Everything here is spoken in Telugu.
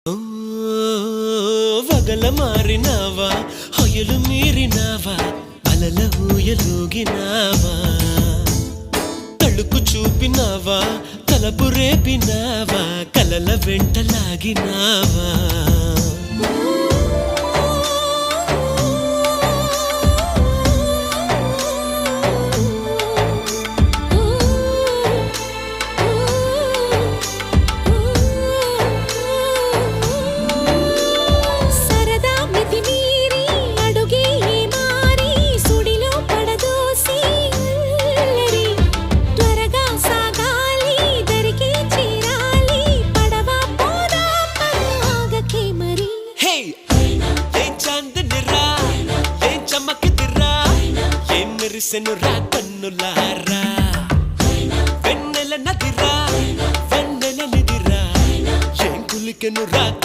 ఓ వగల మారినావా హొయలు మీరినావా అలల ఊయలూగినావా తళుకు చూపినావా తలపు రేపినావా కలల వెంటలాగినావా మెరిసెను రా కన్నులా